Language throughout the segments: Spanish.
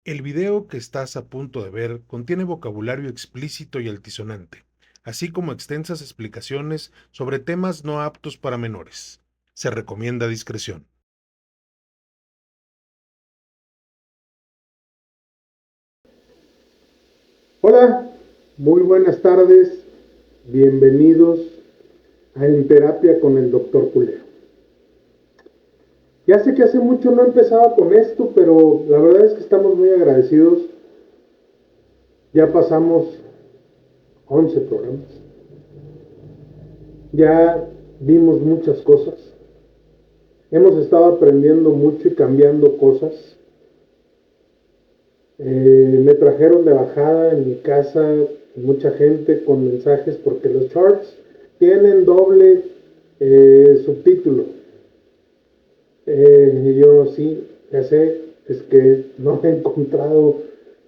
El video que estás a punto de ver contiene vocabulario explícito y altisonante, así como extensas explicaciones sobre temas no aptos para menores. Se recomienda discreción. Hola, muy buenas tardes, bienvenidos a En Terapia con el Doctor Culero. Ya sé que hace mucho no empezaba con esto, pero la verdad es que estamos muy agradecidos. Ya pasamos 11 programas, ya vimos muchas cosas, hemos estado aprendiendo mucho y cambiando cosas. Me trajeron de bajada en mi casa mucha gente con mensajes porque los charts tienen doble subtítulo. Y yo sí, ya sé, es que no he encontrado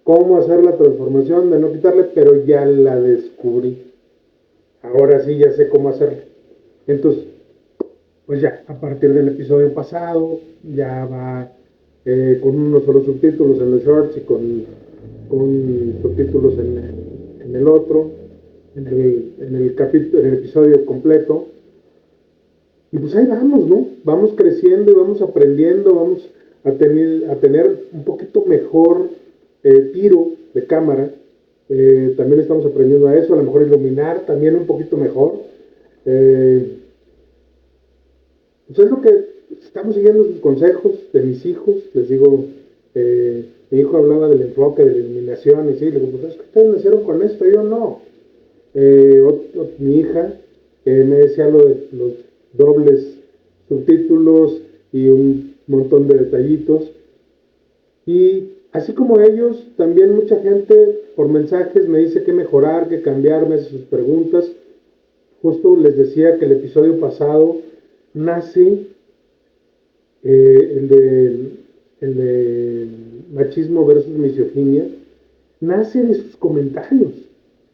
cómo hacer la transformación de no quitarle, pero ya la descubrí. Ahora sí ya sé cómo hacerlo. Entonces, pues ya, a partir del episodio pasado, ya va con unos solo subtítulos en los shorts y con subtítulos en el otro, en el episodio completo. Y pues ahí vamos, ¿no? Vamos creciendo y vamos aprendiendo, vamos a tener un poquito mejor tiro de cámara. También estamos aprendiendo a eso, a lo mejor iluminar también un poquito mejor. Eh, pues es lo que estamos siguiendo sus consejos de mis hijos. Les digo, mi hijo hablaba del enfoque, de la iluminación, y sí, le digo, pues es que ustedes nacieron con esto, yo no. Mi hija me decía lo de los dobles subtítulos y un montón de detallitos. Y así como ellos, también mucha gente por mensajes me dice que mejorar, que cambiar, me hace sus preguntas. Justo les decía que el episodio pasado nace el de machismo versus misoginia, nace de sus comentarios,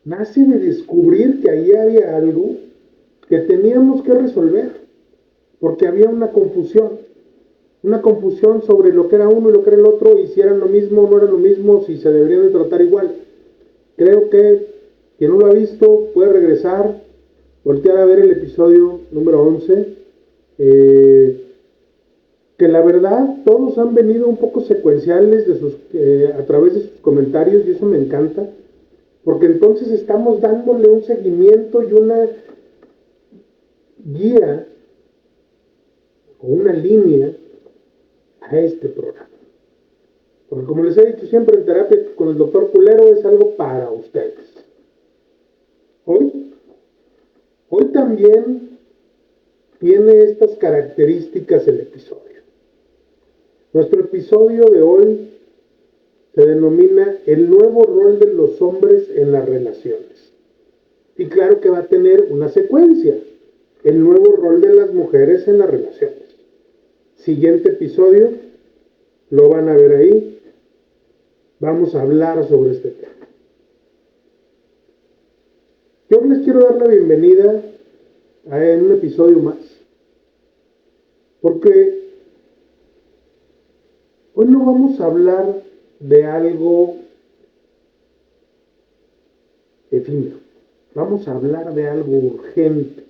nace de descubrir que ahí había algo que teníamos que resolver, porque había una confusión sobre lo que era uno y lo que era el otro, y si eran lo mismo o no eran lo mismo, si se deberían de tratar igual. Creo que quien no lo ha visto puede regresar, voltear a ver el episodio número 11, que la verdad todos han venido un poco secuenciales a través de sus comentarios, y eso me encanta, porque entonces estamos dándole un seguimiento y una guía o una línea a este programa. Porque como les he dicho siempre, en terapia con el doctor Culero es algo para ustedes. Hoy, hoy también tiene estas características el episodio. Nuestro episodio de hoy se denomina el nuevo rol de los hombres en las relaciones. Y claro que va a tener una secuencia, el nuevo rol de las mujeres en las relaciones. Siguiente episodio, lo van a ver ahí, vamos a hablar sobre este tema. Yo les quiero dar la bienvenida a un episodio más, porque hoy no vamos a hablar de algo efímero, vamos a hablar de algo urgente,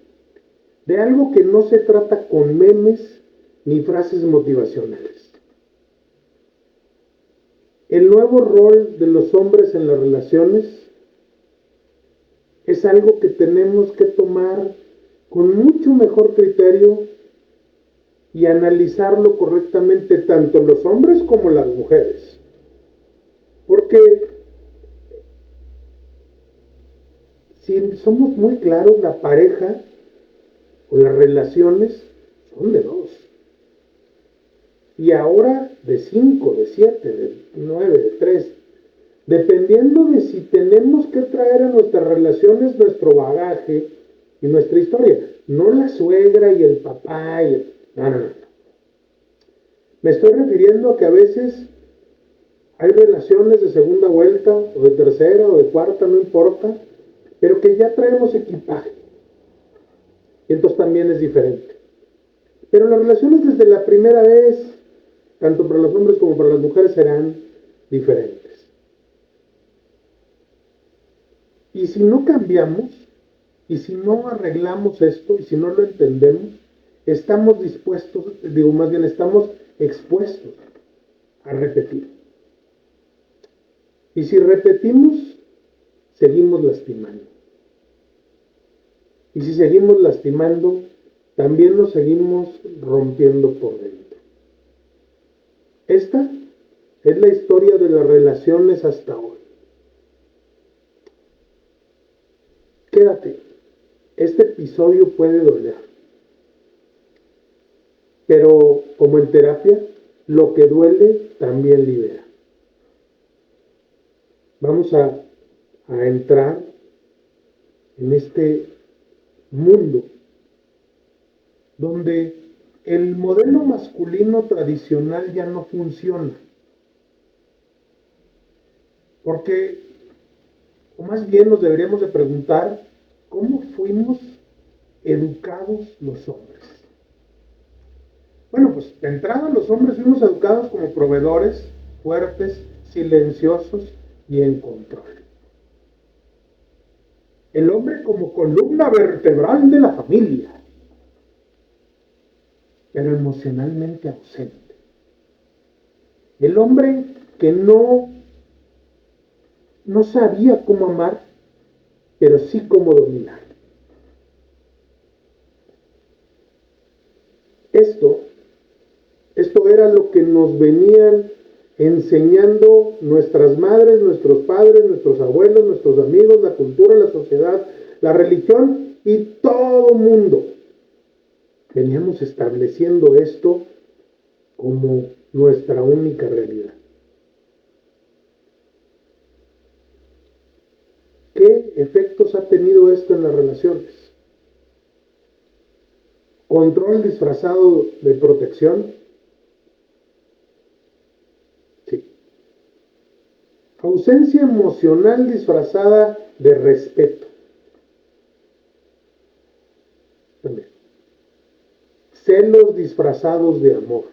de algo que no se trata con memes ni frases motivacionales. El nuevo rol de los hombres en las relaciones es algo que tenemos que tomar con mucho mejor criterio y analizarlo correctamente tanto los hombres como las mujeres. Porque si somos muy claros, la pareja o las relaciones son de dos. Y ahora de 5, de 7, de 9, de 3. Dependiendo de si tenemos que traer a nuestras relaciones nuestro bagaje y nuestra historia. No la suegra y el papá. No, no, no. Me estoy refiriendo a que a veces hay relaciones de segunda vuelta, o de tercera, o de cuarta, no importa, pero que ya traemos equipaje. Y entonces también es diferente. Pero las relaciones desde la primera vez, tanto para los hombres como para las mujeres, serán diferentes. Y si no cambiamos, y si no arreglamos esto, y si no lo entendemos, estamos dispuestos, más bien estamos expuestos a repetir. Y si repetimos, seguimos lastimando. Y si seguimos lastimando, también nos seguimos rompiendo por dentro. Esta es la historia de las relaciones hasta hoy. Quédate. Este episodio puede doler. Pero como en terapia, lo que duele también libera. Vamos a entrar en este mundo donde el modelo masculino tradicional ya no funciona. Porque, o más bien nos deberíamos de preguntar, ¿cómo fuimos educados los hombres? Bueno, pues de entrada los hombres fuimos educados como proveedores, fuertes, silenciosos y en control. El hombre como columna vertebral de la familia, pero emocionalmente ausente. El hombre que no sabía cómo amar, pero sí cómo dominar. Esto era lo que nos venían enseñando nuestras madres, nuestros padres, nuestros abuelos, nuestros amigos, la cultura, la sociedad, la religión y todo mundo. Veníamos estableciendo esto como nuestra única realidad. ¿Qué efectos ha tenido esto en las relaciones? ¿Control disfrazado de protección? Sí. Ausencia emocional disfrazada de respeto. También. Celos disfrazados de amor.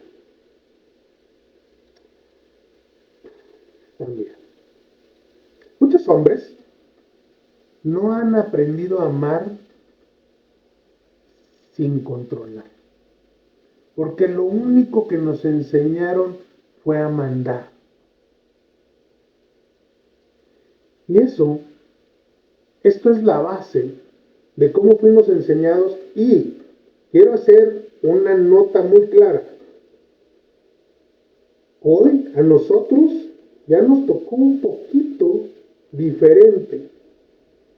También. Muchos hombres no han aprendido a amar sin controlar. Porque lo único que nos enseñaron fue a mandar. Y esto es la base de cómo fuimos enseñados. Y quiero hacer una nota muy clara. Hoy a nosotros ya nos tocó un poquito diferente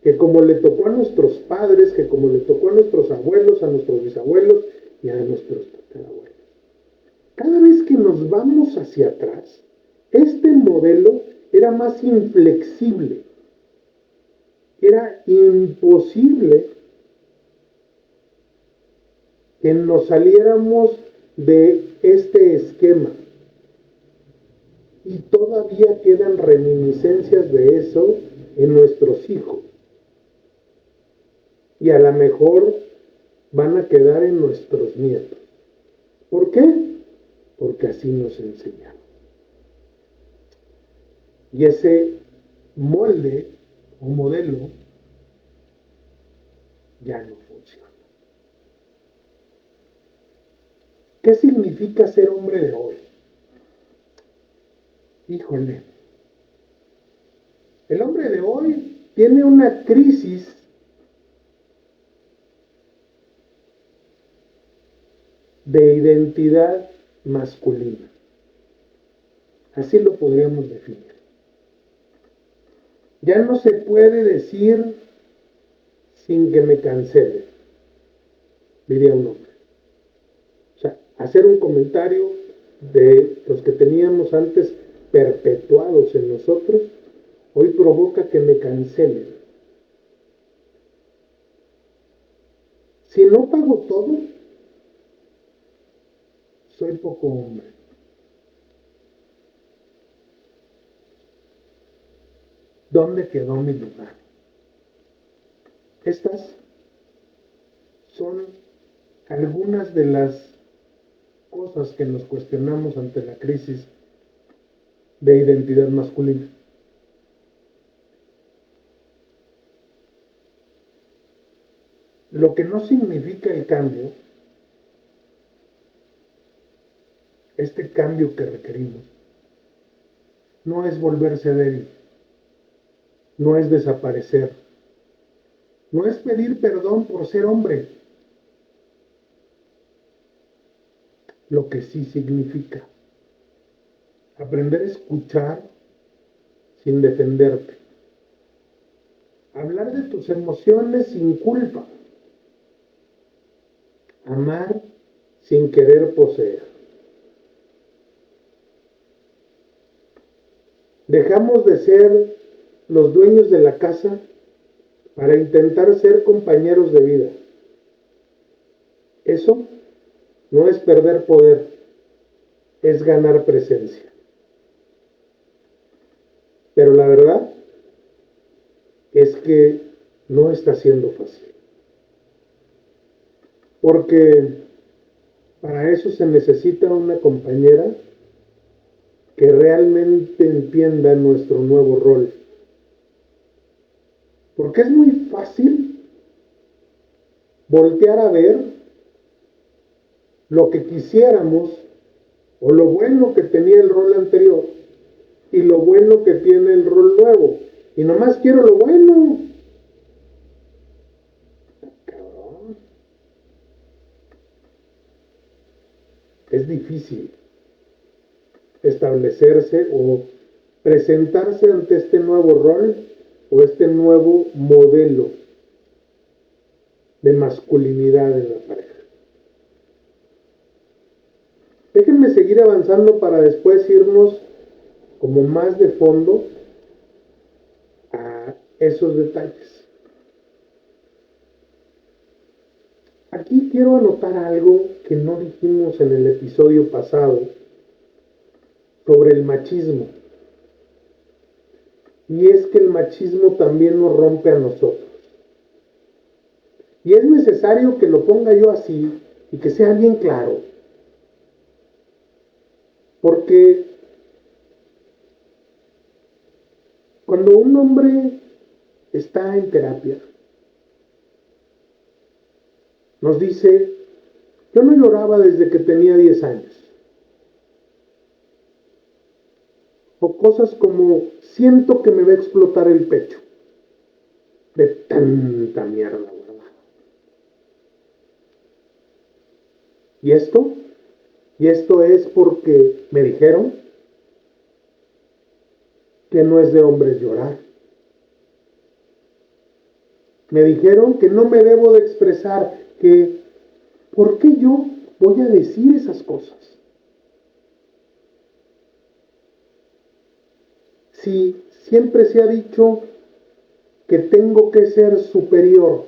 que como le tocó a nuestros padres, que como le tocó a nuestros abuelos, a nuestros bisabuelos y a nuestros tatarabuelos. Cada vez que nos vamos hacia atrás, este modelo era más inflexible. Era imposible que nos saliéramos de este esquema. Y todavía quedan reminiscencias de eso en nuestros hijos. Y a lo mejor van a quedar en nuestros nietos. ¿Por qué? Porque así nos enseñaron. Y ese molde o modelo ya no funciona. ¿Qué significa ser hombre de hoy? Híjole. El hombre de hoy tiene una crisis de identidad masculina. Así lo podríamos definir. Ya no se puede decir sin que me cancele, diría un hombre. O sea, hacer un comentario de los que teníamos antes perpetuados en nosotros, hoy provoca que me cancelen. Si no pago todo, soy poco hombre. ¿Dónde quedó mi lugar? Estas son algunas de las cosas que nos cuestionamos ante la crisis de identidad masculina. Lo que no significa el cambio, este cambio que requerimos, no es volverse débil, no es desaparecer, no es pedir perdón por ser hombre. Lo que sí significa aprender a escuchar sin defenderte, hablar de tus emociones sin culpa, amar sin querer poseer. Dejamos de ser los dueños de la casa para intentar ser compañeros de vida. Eso no es perder poder, es ganar presencia. Pero la verdad es que no está siendo fácil. Porque para eso se necesita una compañera que realmente entienda nuestro nuevo rol. Porque es muy fácil voltear a ver lo que quisiéramos o lo bueno que tenía el rol anterior y lo bueno que tiene el rol nuevo. Y nomás quiero lo bueno. Cabrón. Es difícil establecerse o presentarse ante este nuevo rol o este nuevo modelo de masculinidad en la pareja. Déjenme seguir avanzando para después irnos como más de fondo a esos detalles. Aquí quiero anotar algo que no dijimos en el episodio pasado sobre el machismo. Y es que el machismo también nos rompe a nosotros. Y es necesario que lo ponga yo así y que sea bien claro. Porque cuando un hombre está en terapia, nos dice, yo no lloraba desde que tenía 10 años. O cosas como, siento que me va a explotar el pecho de tanta mierda, ¿verdad? ¿Y esto? Y esto es porque me dijeron que no es de hombres llorar. Me dijeron que no me debo de expresar, que ¿por qué yo voy a decir esas cosas? Si siempre se ha dicho que tengo que ser superior,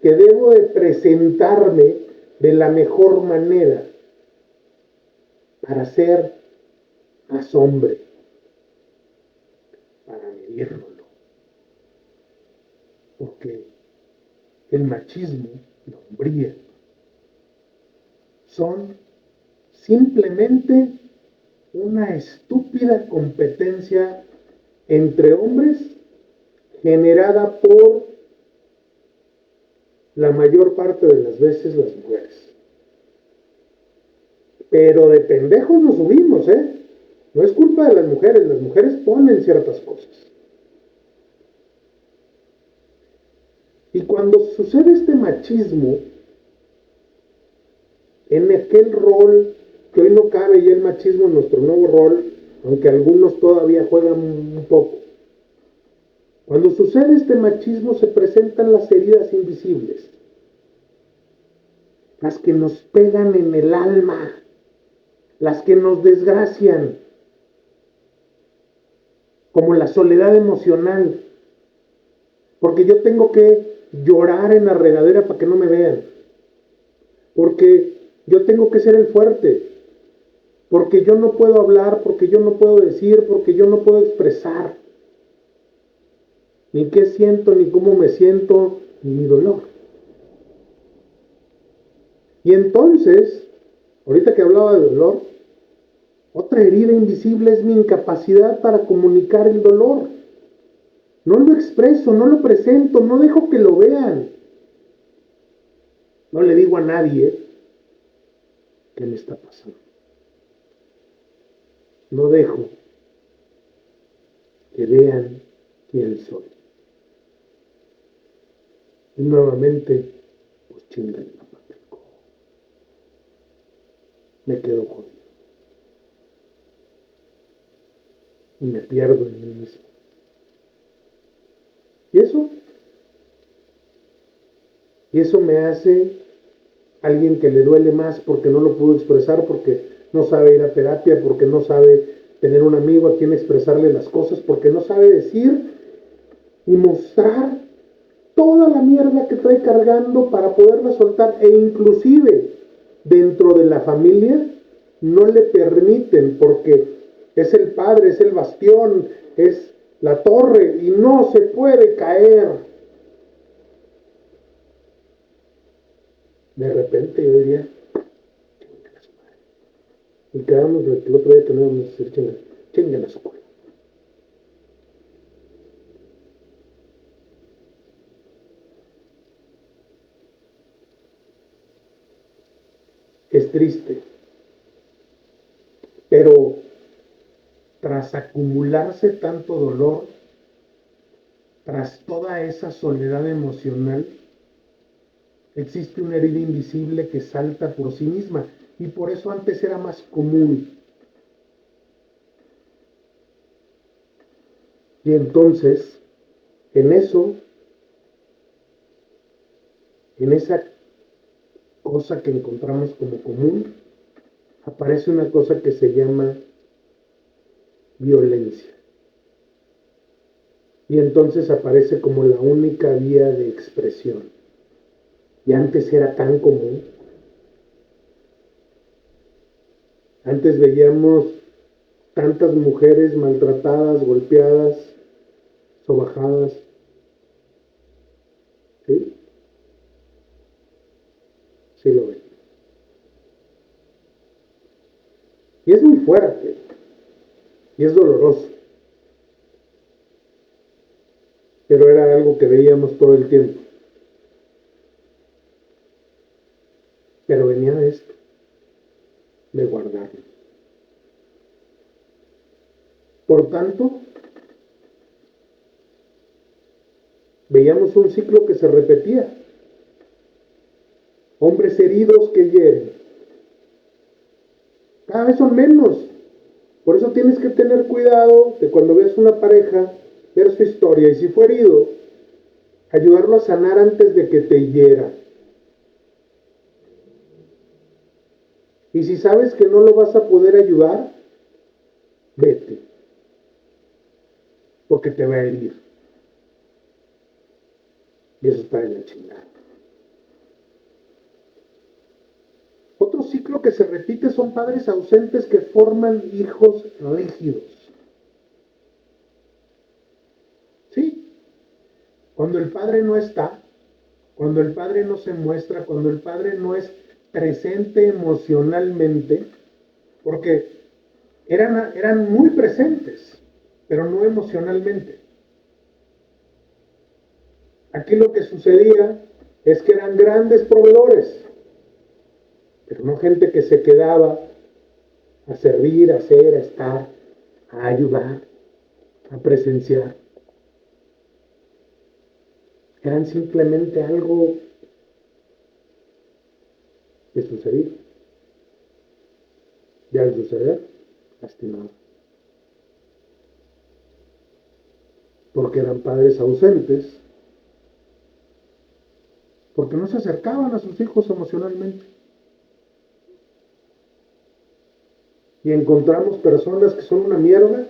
que debo de presentarme de la mejor manera para ser más hombre, para medírnoslo. Porque el machismo, la hombría, son simplemente una estúpida competencia entre hombres generada por la mayor parte de las veces las mujeres. Pero de pendejos nos subimos, ¿eh? No es culpa de las mujeres ponen ciertas cosas. Y cuando sucede este machismo, en aquel rol, que hoy no cabe ya el machismo en nuestro nuevo rol, aunque algunos todavía juegan un poco. Cuando sucede este machismo se presentan las heridas invisibles, las que nos pegan en el alma, las que nos desgracian, como la soledad emocional, porque yo tengo que llorar en la regadera para que no me vean, porque yo tengo que ser el fuerte, porque yo no puedo hablar, porque yo no puedo decir, porque yo no puedo expresar ni qué siento, ni cómo me siento, ni mi dolor. Y entonces, ahorita que hablaba de dolor, Otra herida invisible es mi incapacidad para comunicar el dolor. No lo expreso, no lo presento, no dejo que lo vean. No le digo a nadie qué me está pasando. No dejo que vean quién soy. Y nuevamente, pues chingan la madre. Me quedo jodido. Y me pierdo en mí mismo. Y eso me hace alguien que le duele más porque no lo pudo expresar, porque no sabe ir a terapia, porque no sabe tener un amigo a quien expresarle las cosas, porque no sabe decir y mostrar toda la mierda que trae cargando para poderla soltar. E inclusive dentro de la familia no le permiten, porque es el padre, es el bastión, es la torre y no se puede caer. De repente yo diría, y quedamos el otro día tenemos que decir, chingan a su culo. Es triste, pero tras acumularse tanto dolor, tras toda esa soledad emocional, existe una herida invisible que salta por sí misma, y por eso antes era más común. Y entonces, en eso, en esa cosa que encontramos como común, aparece una cosa que se llama violencia. Y entonces aparece como la única vía de expresión. Y antes era tan común. Antes veíamos tantas mujeres maltratadas, golpeadas, sobajadas. ¿Sí? Sí lo ven. Y es muy fuerte. Y es doloroso. Pero era algo que veíamos todo el tiempo. Pero venía de esto, de guardarlo. Por tanto, veíamos un ciclo que se repetía. Hombres heridos que hieren. Cada vez son menos. Por eso tienes que tener cuidado de cuando veas una pareja, ver su historia. Y si fue herido, ayudarlo a sanar antes de que te hiera. Y si sabes que no lo vas a poder ayudar, vete. Porque te va a herir. Y eso está en la chingada. Otro ciclo que se repite son padres ausentes que forman hijos rígidos. ¿Sí? Cuando el padre no está, cuando el padre no se muestra, cuando el padre no es presente emocionalmente, porque eran muy presentes, pero no emocionalmente. Aquí lo que sucedía es que eran grandes proveedores, pero no gente que se quedaba a servir, a hacer, a estar, a ayudar, a presenciar. Eran simplemente algo que sucedía. Y al suceder, lastimado. Porque eran padres ausentes, porque no se acercaban a sus hijos emocionalmente. Y encontramos personas que son una mierda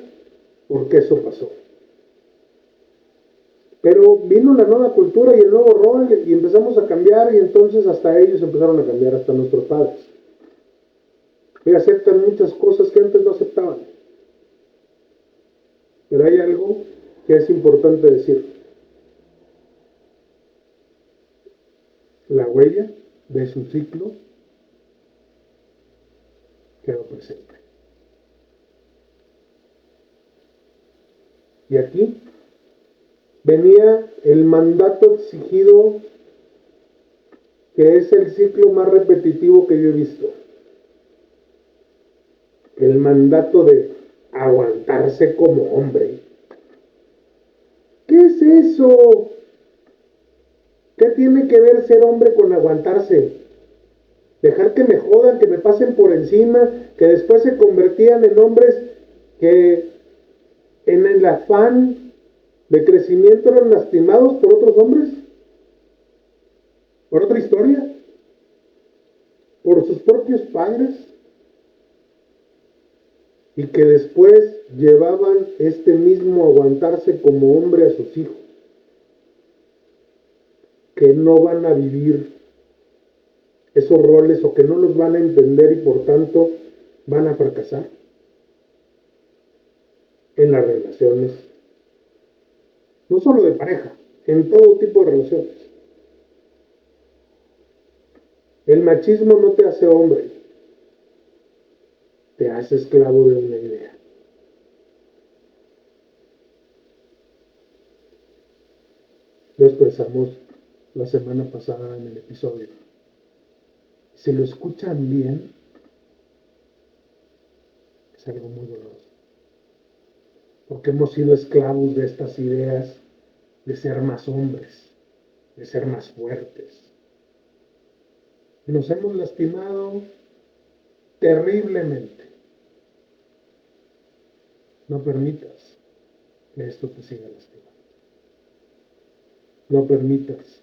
porque eso pasó. Pero vino la nueva cultura y el nuevo rol y empezamos a cambiar y entonces hasta ellos empezaron a cambiar, hasta nuestros padres. Y aceptan muchas cosas que antes no aceptaban. Pero hay algo que es importante decir. La huella de su ciclo quedó presente. Y aquí venía el mandato exigido, que es el ciclo más repetitivo que yo he visto. El mandato de aguantarse como hombre. ¿Qué es eso? ¿Qué tiene que ver ser hombre con aguantarse? Dejar que me jodan, que me pasen por encima, que después se convertían en hombres que en el afán de crecimiento eran lastimados por otros hombres, por otra historia, por sus propios padres, y que después llevaban este mismo aguantarse como hombre a sus hijos, que no van a vivir esos roles o que no los van a entender y por tanto van a fracasar en las relaciones, no solo de pareja, en todo tipo de relaciones. El machismo no te hace hombre, te hace esclavo de una idea. Lo expresamos la semana pasada en el episodio. Si lo escuchan bien, es algo muy doloroso. Porque hemos sido esclavos de estas ideas de ser más hombres, de ser más fuertes. Y nos hemos lastimado terriblemente. No permitas que esto te siga lastimando. No permitas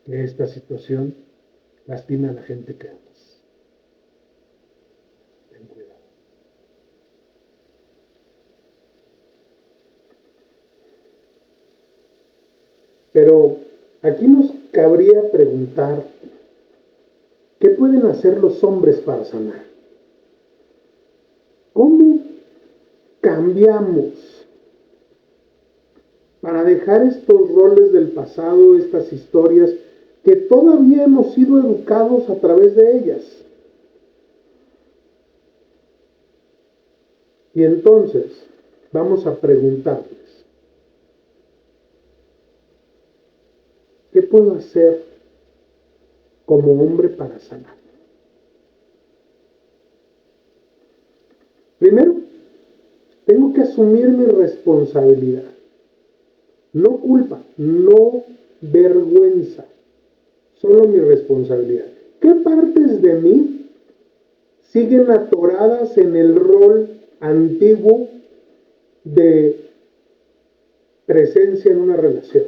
que esta situación lastime a la gente que amas. Ten cuidado. Pero aquí nos cabría preguntar, ¿qué pueden hacer los hombres para sanar? ¿Cómo cambiamos para dejar estos roles del pasado, estas historias que todavía hemos sido educados a través de ellas? Y entonces vamos a preguntarles, ¿qué puedo hacer como hombre para sanar? Primero, tengo que asumir mi responsabilidad. No culpa, no vergüenza, solo mi responsabilidad. ¿Qué partes de mí siguen atoradas en el rol antiguo de presencia en una relación?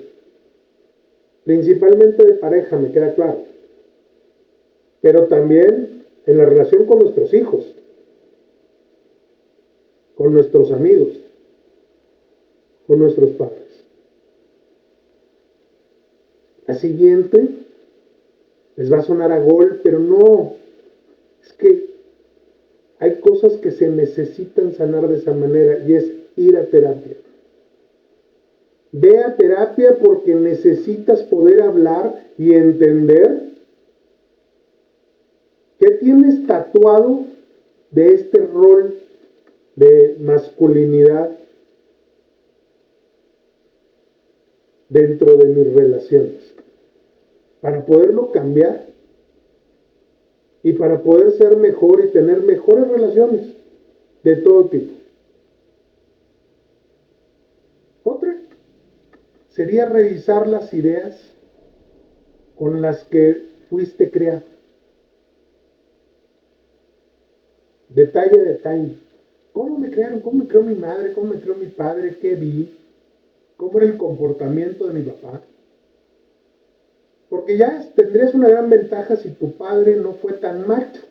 Principalmente de pareja, me queda claro. Pero también en la relación con nuestros hijos, con nuestros amigos, con nuestros padres. La siguiente les va a sonar a gol, pero no. Es que hay cosas que se necesitan sanar de esa manera y es ir a terapia. Ve a terapia porque necesitas poder hablar y entender qué tienes tatuado de este rol de masculinidad dentro de mis relaciones, para poderlo cambiar y para poder ser mejor y tener mejores relaciones de todo tipo. Otra sería revisar las ideas con las que fuiste creado. Detalle a detalle. ¿Cómo me crearon? ¿Cómo me creó mi madre? ¿Cómo me creó mi padre? ¿Qué vi? ¿Cómo era el comportamiento de mi papá? Porque ya tendrías una gran ventaja si tu padre no fue tan macho.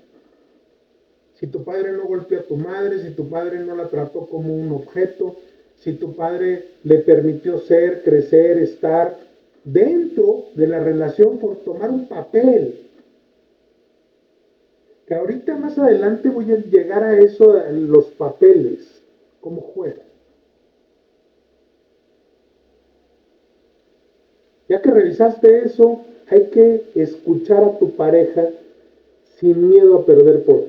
Si tu padre no golpeó a tu madre, si tu padre no la trató como un objeto, si tu padre le permitió ser, crecer, estar dentro de la relación por tomar un papel. Que ahorita más adelante voy a llegar a eso, a los papeles, cómo juegan. Ya que revisaste eso, hay que escuchar a tu pareja sin miedo a perder por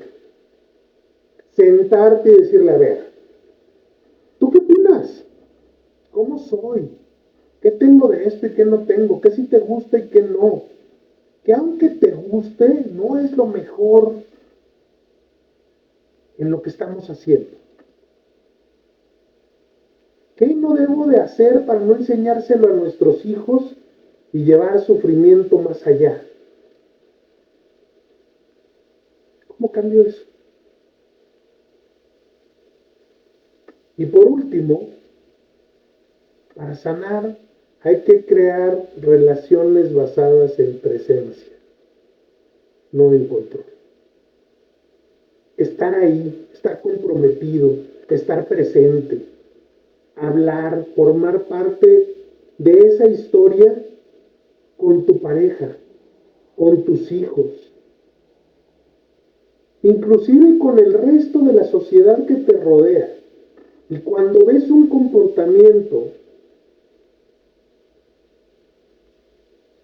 sentarte y decirle, a ver, ¿tú qué opinas? ¿Cómo soy? ¿Qué tengo de esto y qué no tengo? ¿Qué sí te gusta y qué no? Que aunque te guste, no es lo mejor en lo que estamos haciendo. ¿Qué no debo de hacer para no enseñárselo a nuestros hijos y llevar sufrimiento más allá? ¿Cómo cambio eso? Y por último, para sanar hay que crear relaciones basadas en presencia, no en control. Estar ahí, estar comprometido, estar presente, hablar, formar parte de esa historia con tu pareja, con tus hijos, inclusive con el resto de la sociedad que te rodea. Y cuando ves un comportamiento,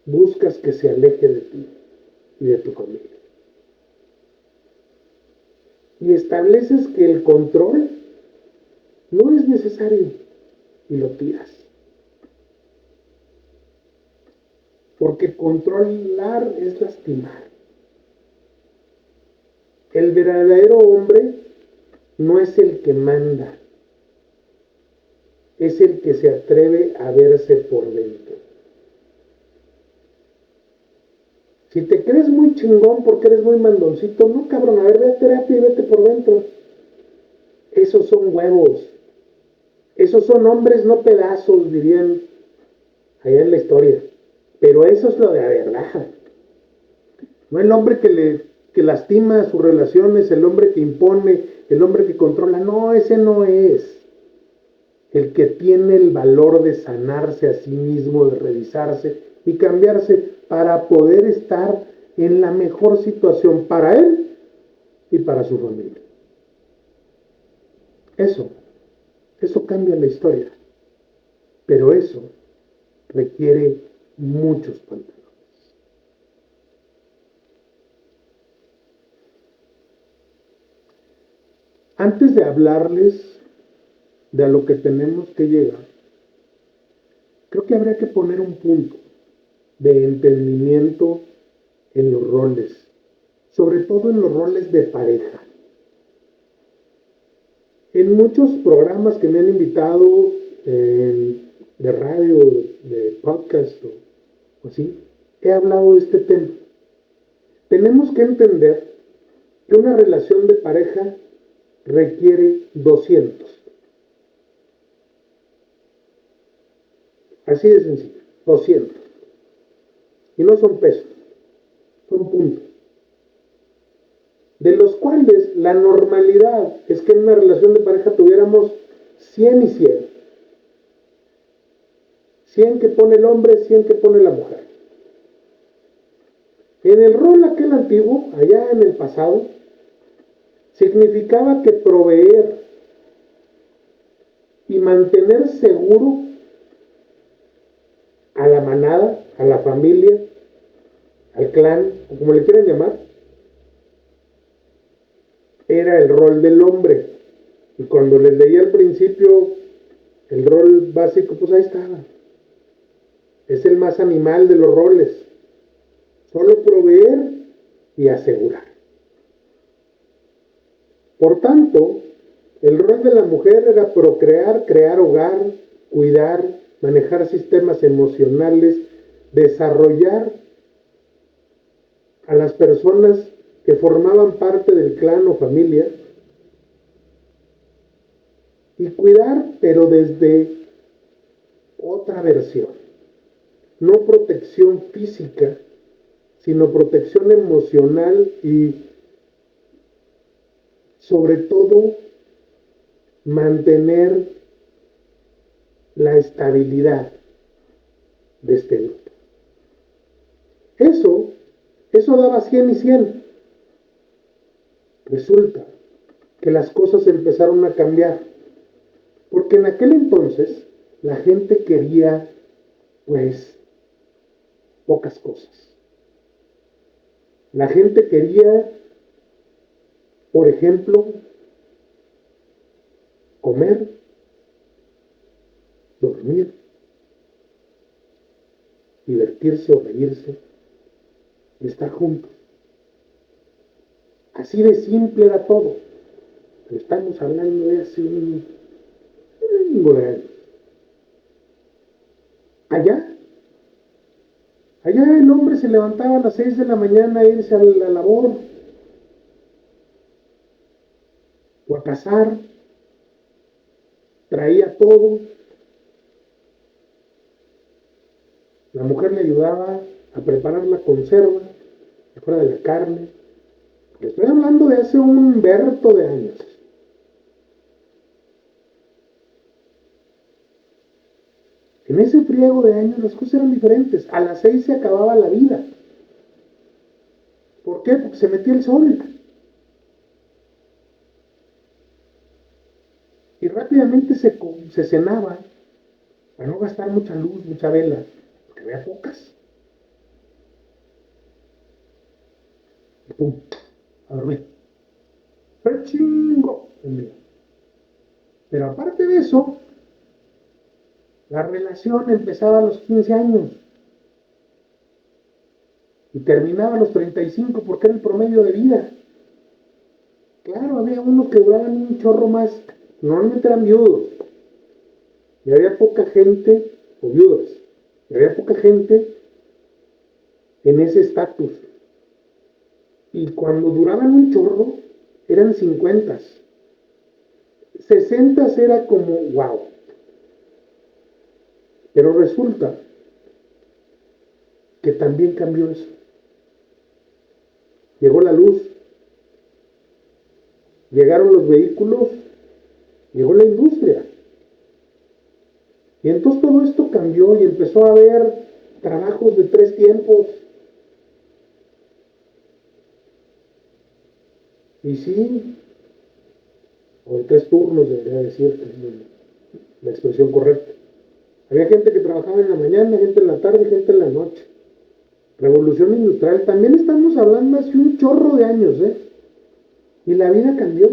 buscas que se aleje de ti y de tu familia. Y estableces que el control no es necesario y lo tiras. Porque controlar es lastimar. El verdadero hombre no es el que manda, es el que se atreve a verse por dentro. Si te crees muy chingón porque eres muy mandoncito, no cabrón, a ver, ve a terapia y vete por dentro. Esos son huevos. Esos son hombres, no pedazos, dirían allá en la historia. Pero eso es lo de la verdad. No el hombre que lastima sus relaciones, el hombre que impone, el hombre que controla. No, ese no es. El que tiene el valor de sanarse a sí mismo, de revisarse y cambiarse para poder estar en la mejor situación para él y para su familia. Eso cambia la historia. Pero eso requiere muchos pantalones. Antes de hablarles de a lo que tenemos que llegar, creo que habría que poner un punto de entendimiento en los roles, sobre todo en los roles de pareja. En muchos programas que me han invitado de radio, de podcast o así, he hablado de este tema. Tenemos que entender que una relación de pareja requiere 200. Así de sencillo, 200. Y no son pesos, son puntos. De los cuales la normalidad es que en una relación de pareja tuviéramos 100 y 100. 100 que pone el hombre, 100 que pone la mujer. En el rol aquel antiguo, allá en el pasado, significaba que proveer y mantener seguro a la manada, a la familia, al clan, o como le quieran llamar, era el rol del hombre. Y cuando les leí al principio el rol básico, pues ahí estaba. Es el más animal de los roles. Solo proveer y asegurar. Por tanto, el rol de la mujer era procrear, crear hogar, cuidar, manejar sistemas emocionales, desarrollar a las personas que formaban parte del clan o familia y cuidar, pero desde otra versión. No protección física, sino protección emocional y sobre todo mantener la estabilidad de este grupo. Eso daba 100 y 100. Resulta que las cosas empezaron a cambiar, porque en aquel entonces la gente quería, pues, pocas cosas. La gente quería, por ejemplo, comer, dormir dormir, divertirse o reírse, y estar juntos. Así de simple era todo. Pero estamos hablando de hace un chingo de años. Allá, allá el hombre se levantaba a las 6 de la mañana a irse a la labor o a cazar, traía todo. La mujer le ayudaba a preparar la conserva, fuera de la carne. Le estoy hablando de hace un verto de años. En ese friego de años las cosas eran diferentes. A las 6 se acababa la vida. ¿Por qué? Porque se metía el sol. Y rápidamente se cenaba para no gastar mucha luz, mucha vela, porque había pocas. Y pum, a dormir. ¡Pero chingo! Pero aparte de eso, la relación empezaba a los 15 años y terminaba a los 35 porque era el promedio de vida. Claro, había unos que duraban un chorro más, normalmente eran viudos, y había poca gente, o viudas, y había poca gente en ese estatus. Y cuando duraban un chorro, eran 50. 60 era como wow. Pero resulta que también cambió eso. Llegó la luz, llegaron los vehículos, llegó la industria. Y entonces todo esto cambió y empezó a haber trabajos de 3 tiempos. Y sí, o de 3 turnos, debería decir, que es la expresión correcta. Había gente que trabajaba en la mañana, gente en la tarde, gente en la noche. Revolución industrial, también estamos hablando hace un chorro de años, y la vida cambió.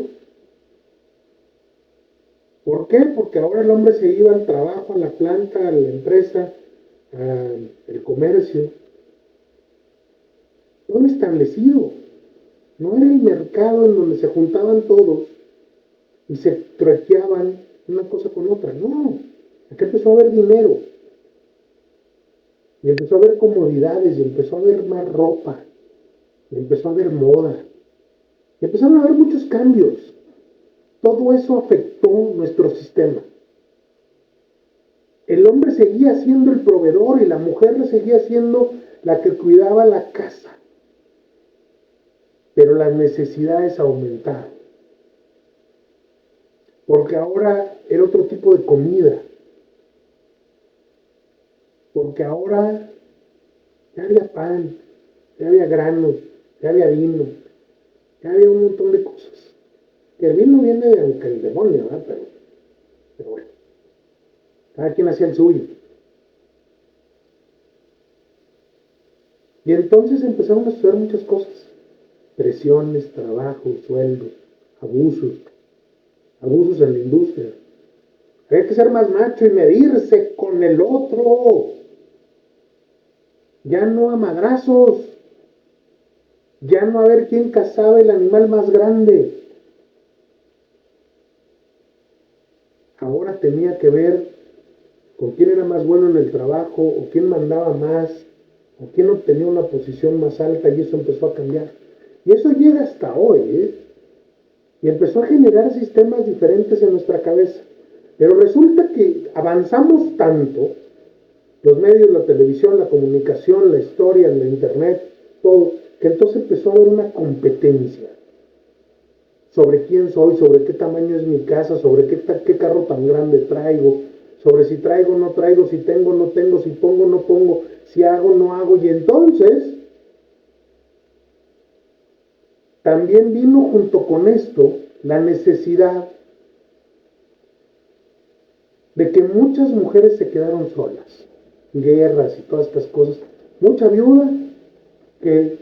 ¿Por qué? Porque ahora el hombre se iba al trabajo, a la planta, a la empresa, al comercio. Todo establecido. No era el mercado en donde se juntaban todos y se troqueaban una cosa con otra. No, aquí empezó a haber dinero. Y empezó a haber comodidades, y empezó a haber más ropa, y empezó a haber moda. Y empezaron a haber muchos cambios. Todo eso afectó nuestro sistema. El hombre seguía siendo el proveedor y la mujer seguía siendo la que cuidaba la casa. Pero las necesidades aumentaron. Porque ahora era otro tipo de comida. Porque ahora ya había pan, ya había granos, ya había vino, ya había un montón de cosas. Que el vino viene de aunque el demonio, ¿verdad? Pero bueno, cada quien hacía el suyo. Y entonces empezaron a suceder muchas cosas. Presiones, trabajo, sueldos, abusos en la industria. Había que ser más macho y medirse con el otro. Ya no a madrazos. Ya no a ver quién cazaba el animal más grande. Ahora tenía que ver con quién era más bueno en el trabajo, o quién mandaba más, o quién obtenía una posición más alta, y eso empezó a cambiar. Y eso llega hasta hoy, y empezó a generar sistemas diferentes en nuestra cabeza. Pero resulta que avanzamos tanto, los medios, la televisión, la comunicación, la historia, la internet, todo, que entonces empezó a haber una competencia sobre quién soy, sobre qué tamaño es mi casa, sobre qué carro tan grande traigo, sobre si traigo o no traigo, si tengo o no tengo, si pongo o no pongo, si hago o no hago. Y entonces también vino junto con esto la necesidad de que muchas mujeres se quedaron solas, guerras y todas estas cosas. Mucha viuda que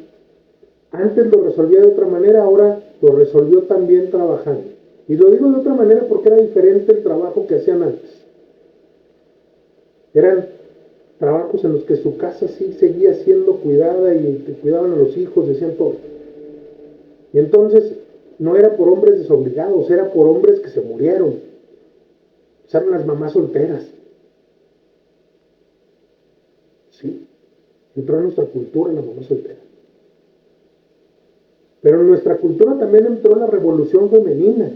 antes lo resolvía de otra manera, ahora lo resolvió también trabajando. Y lo digo de otra manera porque era diferente el trabajo que hacían antes. Eran trabajos en los que su casa sí seguía siendo cuidada y te cuidaban a los hijos, decían todo. Y entonces no era por hombres desobligados, era por hombres que se murieron. Eran las mamás solteras. Sí, entró en nuestra cultura la mamá soltera. Pero en nuestra cultura también entró la revolución femenina.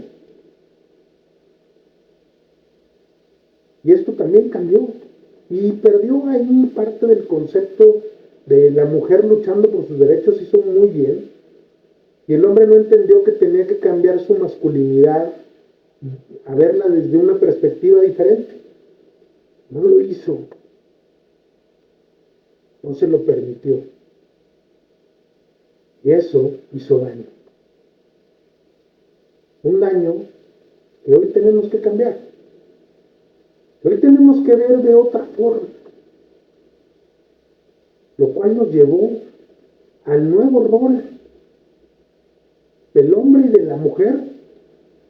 Y esto también cambió. Y perdió ahí parte del concepto de la mujer luchando por sus derechos, hizo muy bien. Y el hombre no entendió que tenía que cambiar su masculinidad, a verla desde una perspectiva diferente. No lo hizo. No se lo permitió. Y eso hizo daño. Un daño que hoy tenemos que cambiar. Que hoy tenemos que ver de otra forma. Lo cual nos llevó al nuevo rol del hombre y de la mujer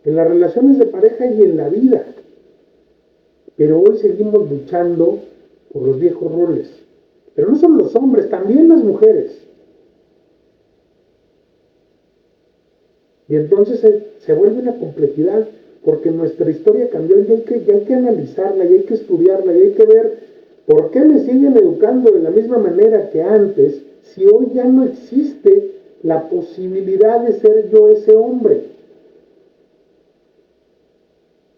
en las relaciones de pareja y en la vida. Pero hoy seguimos luchando por los viejos roles. Pero no solo los hombres, también las mujeres. Y entonces se vuelve una complejidad porque nuestra historia cambió y hay que analizarla y hay que estudiarla y hay que ver por qué me siguen educando de la misma manera que antes si hoy ya no existe la posibilidad de ser yo ese hombre.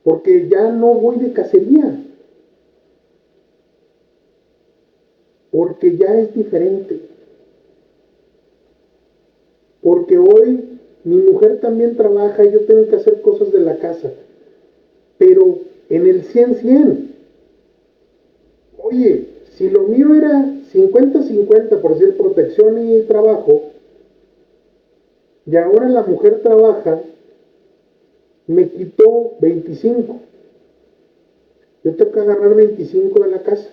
Porque ya no voy de cacería. Porque ya es diferente. Porque hoy mi mujer también trabaja y yo tengo que hacer cosas de la casa. Pero en el 100-100. Oye, si lo mío era 50-50, por decir protección y trabajo, y ahora la mujer trabaja, me quitó 25. Yo tengo que agarrar 25 de la casa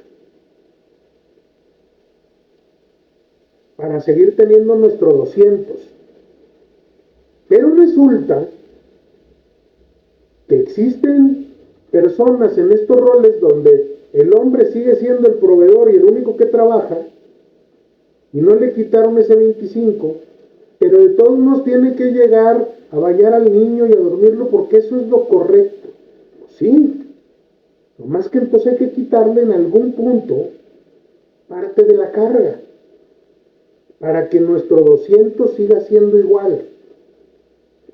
para seguir teniendo nuestro 200. Pero resulta que existen personas en estos roles donde el hombre sigue siendo el proveedor y el único que trabaja, y no le quitaron ese 25, pero de todos modos tiene que llegar a bañar al niño y a dormirlo porque eso es lo correcto. Sí, nomás que entonces hay que quitarle en algún punto parte de la carga para que nuestro 200 siga siendo igual.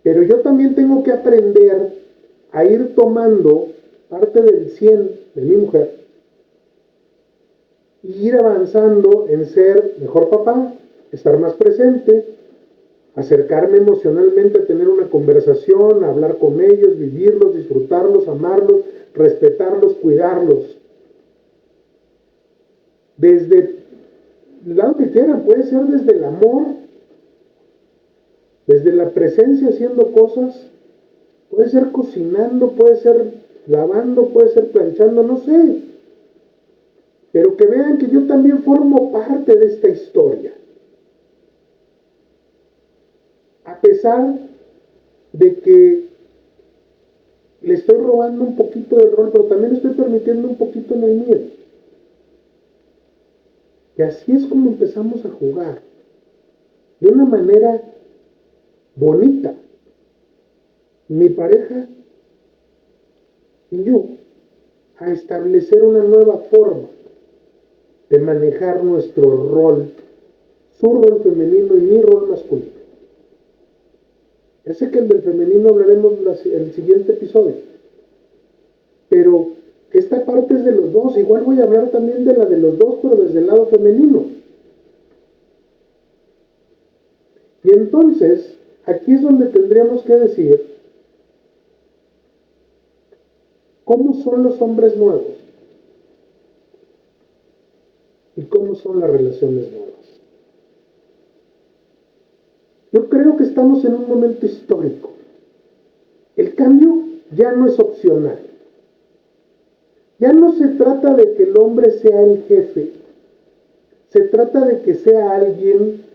Pero yo también tengo que aprender a ir tomando parte del 100 de mi mujer y ir avanzando en ser mejor papá, estar más presente, acercarme emocionalmente a tener una conversación, a hablar con ellos, vivirlos, disfrutarlos, amarlos, respetarlos, cuidarlos. Desde el lado que quieran, puede ser desde el amor, desde la presencia haciendo cosas, puede ser cocinando, puede ser lavando, puede ser planchando, no sé. Pero que vean que yo también formo parte de esta historia. A pesar de que le estoy robando un poquito del rol, pero también estoy permitiendo un poquito en el mío. Y así es como empezamos a jugar. De una manera bonita. Mi pareja y yo. A establecer una nueva forma de manejar nuestro rol. Su rol femenino y mi rol masculino. Ya sé que el del femenino hablaremos en el siguiente episodio. Pero esta parte es de los dos. Igual voy a hablar también de la de los dos, pero desde el lado femenino. Y entonces, aquí es donde tendríamos que decir, ¿cómo son los hombres nuevos? ¿Y cómo son las relaciones nuevas? Yo creo que estamos en un momento histórico. El cambio ya no es opcional. Ya no se trata de que el hombre sea el jefe. Se trata de que sea alguien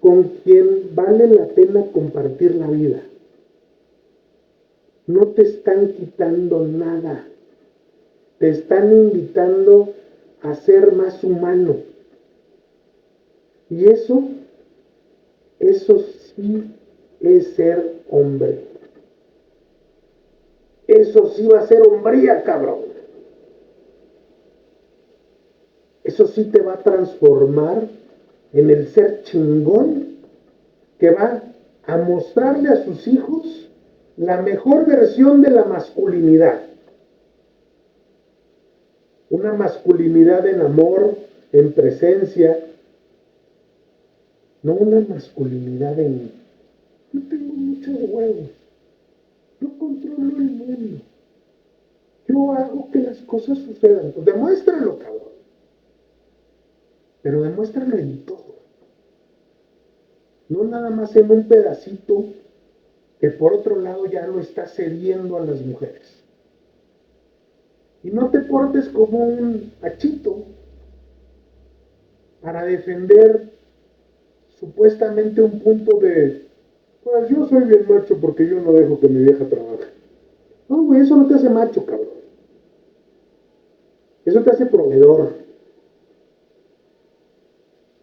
con quien vale la pena compartir la vida. No te están quitando nada. Te están invitando a ser más humano. Y eso sí es ser hombre. Eso sí va a ser hombría, cabrón. Eso sí te va a transformar en el ser chingón que va a mostrarle a sus hijos la mejor versión de la masculinidad. Una masculinidad en amor, en presencia, no una masculinidad en yo tengo muchos huevos, yo controlo el mundo, yo hago que las cosas sucedan. Pues demuéstralo, cabrón. Pero demuéstralo en todo. No nada más en un pedacito que por otro lado ya lo está cediendo a las mujeres. Y no te portes como un achito para defender supuestamente un punto de, pues yo soy bien macho porque yo no dejo que mi vieja trabaje. No, güey, eso no te hace macho, cabrón. Eso te hace proveedor.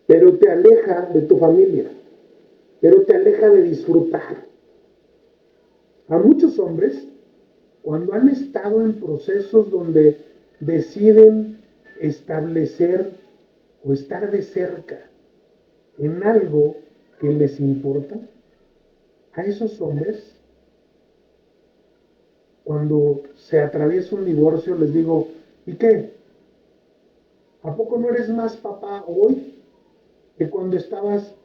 Pero te aleja de tu familia. Pero te aleja de disfrutar. A muchos hombres, cuando han estado en procesos donde deciden establecer o estar de cerca en algo que les importa, a esos hombres, cuando se atraviesa un divorcio, les digo, ¿y qué? ¿A poco no eres más papá hoy que cuando estabas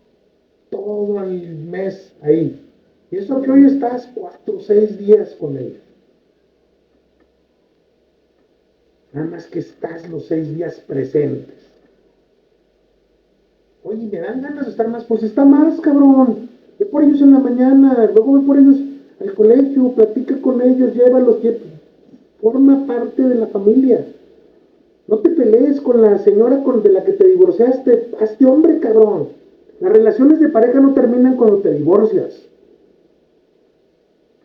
todo el mes ahí? Y eso que hoy estás 4 o 6 días con él. Nada más que estás los 6 días presentes. Oye, me dan ganas de estar más. Pues está más, cabrón. Ve por ellos en la mañana, luego ve por ellos al colegio, platica con ellos, llévalos, forma parte de la familia. No te pelees con la señora de la que te divorciaste. Hazte hombre, cabrón. Las relaciones de pareja no terminan cuando te divorcias.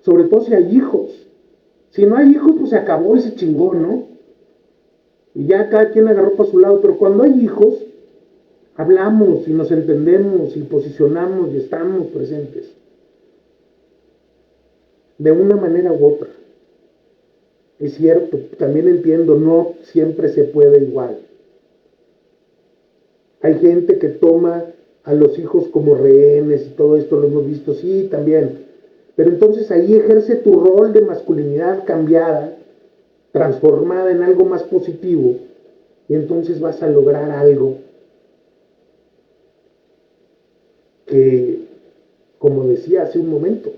Sobre todo si hay hijos. Si no hay hijos, pues se acabó ese chingón, ¿no? Y ya cada quien agarró para su lado. Pero cuando hay hijos, hablamos y nos entendemos y posicionamos y estamos presentes. De una manera u otra. Es cierto, también entiendo, no siempre se puede igual. Hay gente que toma a los hijos como rehenes y todo esto lo hemos visto, sí, también. Pero entonces ahí ejerce tu rol de masculinidad cambiada, transformada en algo más positivo, y entonces vas a lograr algo que, como decía hace un momento,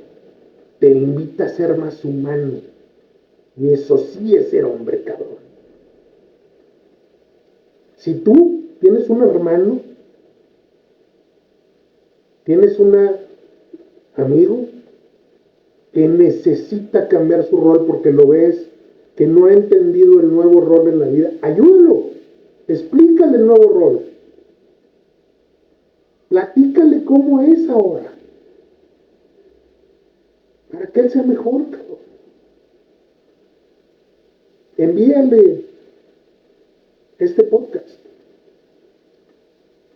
te invita a ser más humano. Y eso sí es ser hombre, cabrón. Si tú tienes un hermano, tienes un amigo que necesita cambiar su rol porque lo ves, que no ha entendido el nuevo rol en la vida, ayúdalo, explícale el nuevo rol, platícale cómo es ahora, para que él sea mejor, cabrón. Envíale este podcast,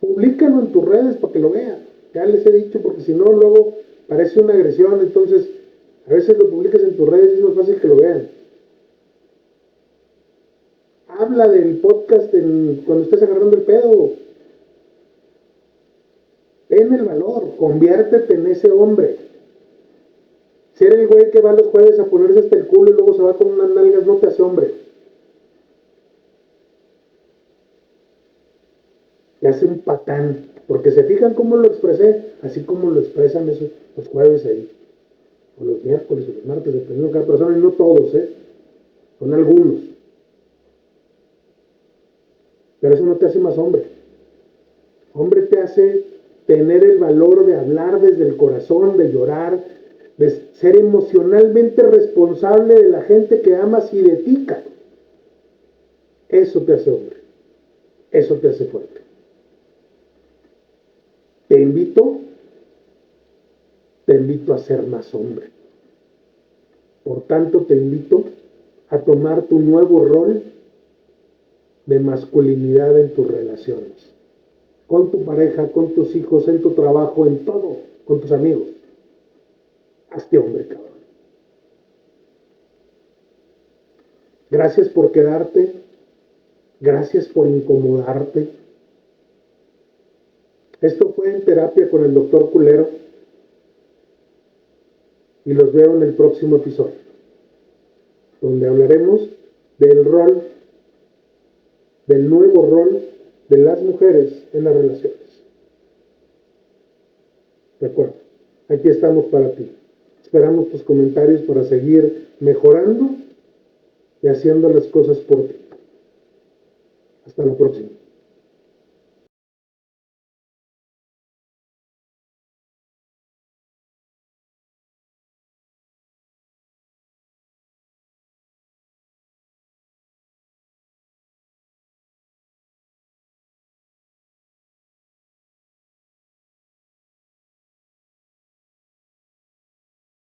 públicalo en tus redes para que lo vean, ya les he dicho, porque si no luego parece una agresión, entonces a veces lo publicas en tus redes y es más fácil que lo vean. Habla del podcast cuando estés agarrando el pedo. Ten el valor, conviértete en ese hombre. Si eres el güey que va los jueves a ponerse hasta el culo y luego se va con unas nalgas, no te hace hombre. Te hace un patán. Porque se fijan cómo lo expresé, así como lo expresan esos, los jueves ahí. O los miércoles o los martes, dependiendo de cada persona, y no todos, son algunos. Pero eso no te hace más hombre. Hombre te hace tener el valor de hablar desde el corazón, de llorar, de ser emocionalmente responsable de la gente que amas y de ti, cabrón. Eso te hace hombre. Eso te hace fuerte. Te invito, te invito a ser más hombre. Por tanto, te invito a tomar tu nuevo rol de masculinidad en tus relaciones. Con tu pareja, con tus hijos, en tu trabajo, en todo, con tus amigos. Hazte hombre, cabrón. Gracias por quedarte. Gracias por incomodarte. Esto fue En Terapia con el Dr. Culero. Y los veo en el próximo episodio, donde hablaremos del rol, del nuevo rol de las mujeres en las relaciones. Recuerda, aquí estamos para ti. Esperamos tus comentarios para seguir mejorando y haciendo las cosas por ti. Hasta la próxima.